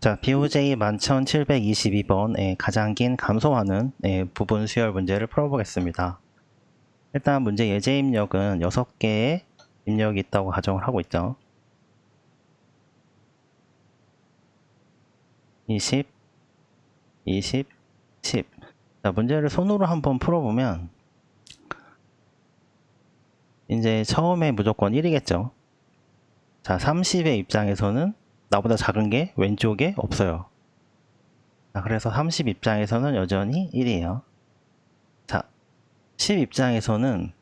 자, BOJ 11722번의 가장 긴 감소하는 부분 수열 문제를 풀어보겠습니다. 일단 문제 예제 입력은 6개의 입력이 있다고 가정을 하고 있죠. 20, 20, 10. 자, 문제를 손으로 한번 풀어보면 이제 처음에 무조건 1이겠죠. 자, 30의 입장에서는 나보다 작은 게 왼쪽에 없어요. 자, 그래서 30 입장에서는 여전히 1이에요. 자, 10 입장에서는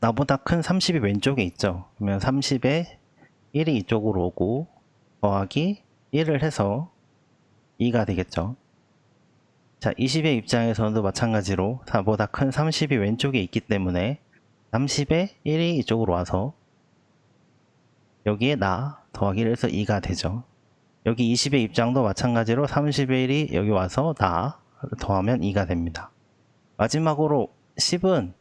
나보다 큰 30이 왼쪽에 있죠. 그러면 30에 1이 이쪽으로 오고 더하기 1을 해서 2가 되겠죠. 자, 20의 입장에서도 마찬가지로 나보다 큰 30이 왼쪽에 있기 때문에 30에 1이 이쪽으로 와서 여기에 나 더하기를 해서 2가 되죠. 여기 20의 입장도 마찬가지로 30의 1이 여기 와서 나 더하면 2가 됩니다. 마지막으로 10은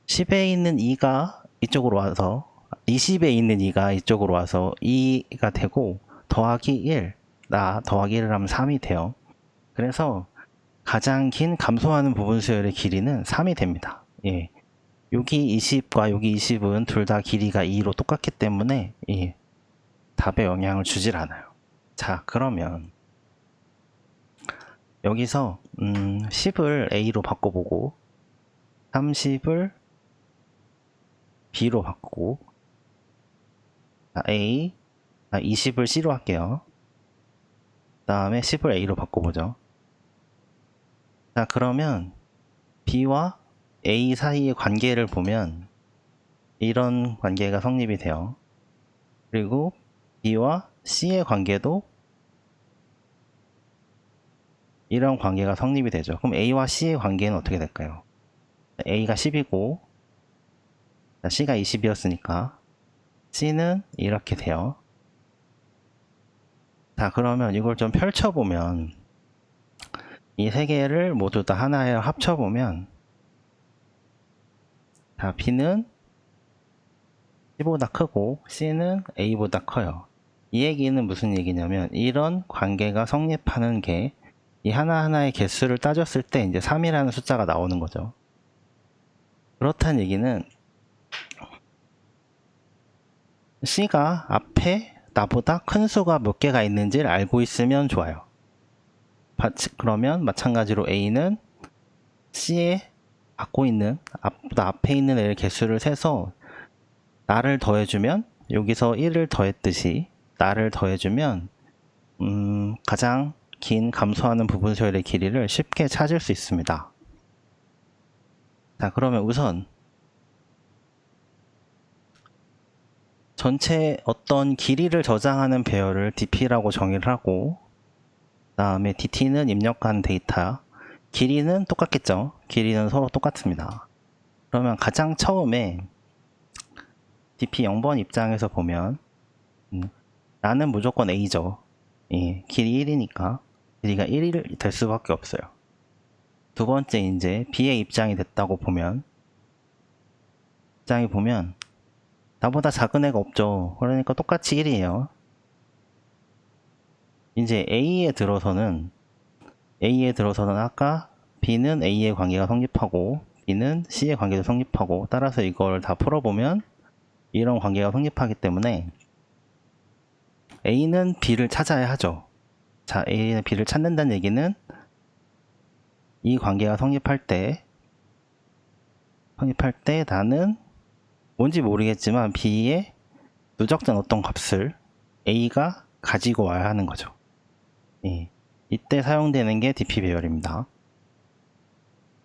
10에 있는 2가 이쪽으로 와서 20에 있는 2가 이쪽으로 와서 2가 되고 더하기 1, 나 더하기 1을 하면 3이 돼요. 그래서 가장 긴 감소하는 부분 수열의 길이는 3이 됩니다. 예. 여기 20과 여기 20은 둘 다 길이가 2로 똑같기 때문에 답에 영향을 주질 않아요. 자, 그러면 여기서 10을 A로 바꿔보고 30을 B로 바꾸고 20을 C로 할게요. 그 다음에 10을 A로 바꿔보죠. 자, 그러면 B와 A 사이의 관계를 보면 이런 관계가 성립이 돼요. 그리고 B와 C의 관계도 이런 관계가 성립이 되죠. 그럼 A와 C의 관계는 어떻게 될까요? A가 10이고 C가 20이었으니까 C는 이렇게 돼요. 자, 그러면 이걸 좀 펼쳐보면 이 세 개를 모두 다 하나에 합쳐보면 자, B는 C보다 크고 C는 A보다 커요. 이 얘기는 무슨 얘기냐면 이런 관계가 성립하는 게 이 하나하나의 개수를 따졌을 때 이제 3이라는 숫자가 나오는 거죠. 그렇다는 얘기는 C가 앞에 나보다 큰 수가 몇 개가 있는지를 알고 있으면 좋아요. 그러면 마찬가지로 A는 C에 갖고 있는 앞에 있는 애의 개수를 세서 나를 더해주면 여기서 1을 더했듯이 나를 더해주면 가장 긴 감소하는 부분 수열의 길이를 쉽게 찾을 수 있습니다. 자, 그러면 우선 전체 어떤 길이를 저장하는 배열을 dp라고 정의를 하고 그 다음에 dt는 입력한 데이터, 길이는 똑같겠죠. 길이는 서로 똑같습니다. 그러면 가장 처음에 dp 0번 입장에서 보면 나는 무조건 a죠. 길이 1이니까 길이가 1이 될 수밖에 없어요. 두 번째 이제 b의 입장이 됐다고 보면 나보다 작은 애가 없죠. 그러니까 똑같이 1이에요. 이제 A에 들어서는 아까 B는 A의 관계가 성립하고 B는 C의 관계도 성립하고 따라서 이걸 다 풀어보면 이런 관계가 성립하기 때문에 A는 B를 찾아야 하죠. 자, A는 B를 찾는다는 얘기는 이 관계가 성립할 때 나는 뭔지 모르겠지만 B의 누적된 어떤 값을 A가 가지고 와야 하는 거죠. 이때 사용되는 게 dp 배열입니다.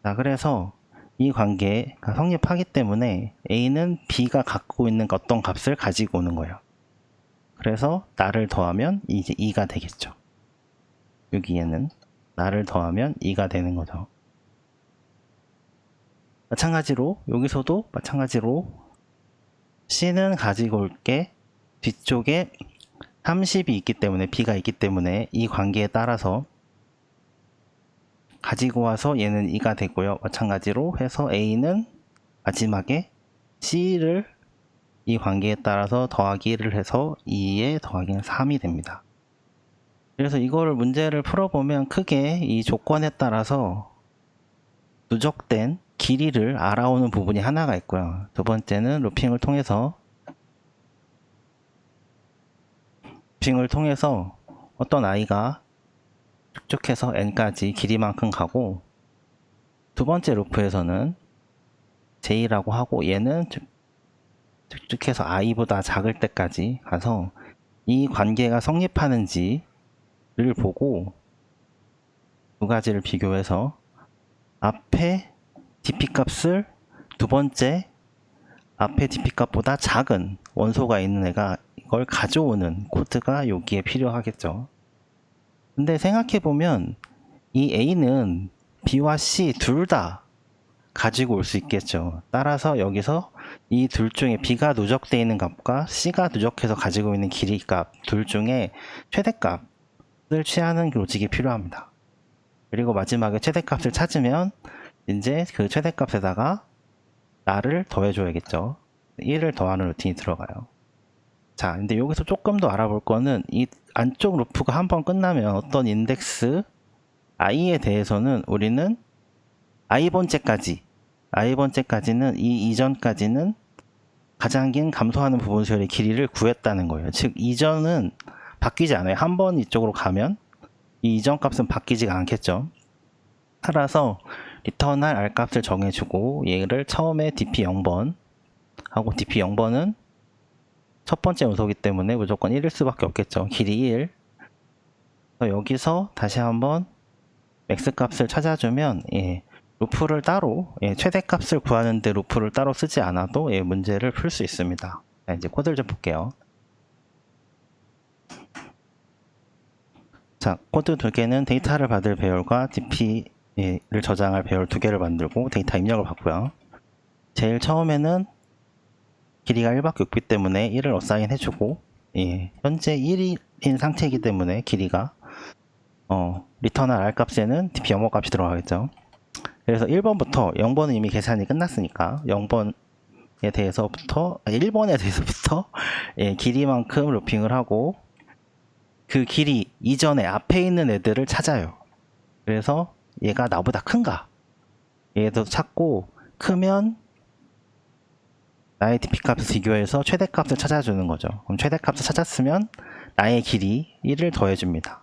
자, 그래서 이 관계가 성립하기 때문에 A는 B가 갖고 있는 어떤 값을 가지고 오는 거예요. 그래서 나를 더하면 이제 2가 되겠죠. 여기에는 나를 더하면 2가 되는 거죠. 마찬가지로 여기서도 C는 가지고 올 게 뒤쪽에 30이 있기 때문에 B가 있기 때문에 이 관계에 따라서 가지고 와서 얘는 2가 되고요. 마찬가지로 해서 A는 마지막에 C를 이 관계에 따라서 더하기 1을 해서 2의 더하기는 3이 됩니다. 그래서 이거를 문제를 풀어보면 크게 이 조건에 따라서 누적된 길이를 알아오는 부분이 하나가 있고요. 두 번째는 루핑을 통해서 어떤 i가 쭉쭉해서 n까지 길이만큼 가고, 두 번째 루프에서는 j라고 하고 얘는 쭉쭉해서 i보다 작을 때까지 가서 이 관계가 성립하는지를 보고 두 가지를 비교해서 앞에 dp 값을 두 번째 앞에 dp 값보다 작은 원소가 있는 애가 이걸 가져오는 코드가 여기에 필요하겠죠. 근데 생각해보면 이 A는 B와 C 둘 다 가지고 올 수 있겠죠. 따라서 여기서 이 둘 중에 B가 누적되어 있는 값과 C가 누적해서 가지고 있는 길이 값 둘 중에 최대값을 취하는 로직이 필요합니다. 그리고 마지막에 최대값을 찾으면 이제 그 최대값에다가 나를 더해줘야겠죠. 1을 더하는 루틴이 들어가요. 자, 근데 여기서 조금 더 알아볼 거는 이 안쪽 루프가 한번 끝나면 어떤 인덱스 i에 대해서는 우리는 i번째까지는 이 이전까지는 가장 긴 감소하는 부분 수열의 길이를 구했다는 거예요. 즉 이전은 바뀌지 않아요. 한 번 이쪽으로 가면 이 이전 값은 바뀌지가 않겠죠. 따라서 리턴할 r 값을 정해주고 얘를 처음에 dp 0번 하고 dp 0번은 첫 번째 요소이기 때문에 무조건 1일 수밖에 없겠죠. 길이 1. 여기서 다시 한번 맥스 값을 찾아주면 루프를 따로 최대 값을 구하는데 루프를 따로 쓰지 않아도 문제를 풀 수 있습니다. 자, 이제 코드를 좀 볼게요. 자, 코드 두 개는 데이터를 받을 배열과 dp를 저장할 배열 두 개를 만들고 데이터 입력을 받고요. 제일 처음에는 길이가 1밖에 없기 때문에 1을 어사인 해주고, 현재 1인 상태이기 때문에 길이가 리턴할 r 값에는 dp 0번 값이 들어가겠죠. 그래서 1번부터 0번은 이미 계산이 끝났으니까 1번에 대해서부터 길이만큼 루핑을 하고 그 길이 이전에 앞에 있는 애들을 찾아요. 그래서 얘가 나보다 큰가? 얘도 찾고 크면 나의 dp 값을 비교해서 최대값을 찾아주는 거죠. 그럼 최대값을 찾았으면 나의 길이 1을 더해줍니다.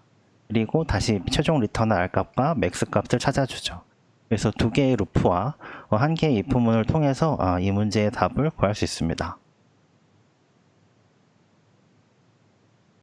그리고 다시 최종 리턴할 r 값과 맥스 값을 찾아주죠. 그래서 두 개의 루프와 한 개의 if문을 통해서 이 문제의 답을 구할 수 있습니다.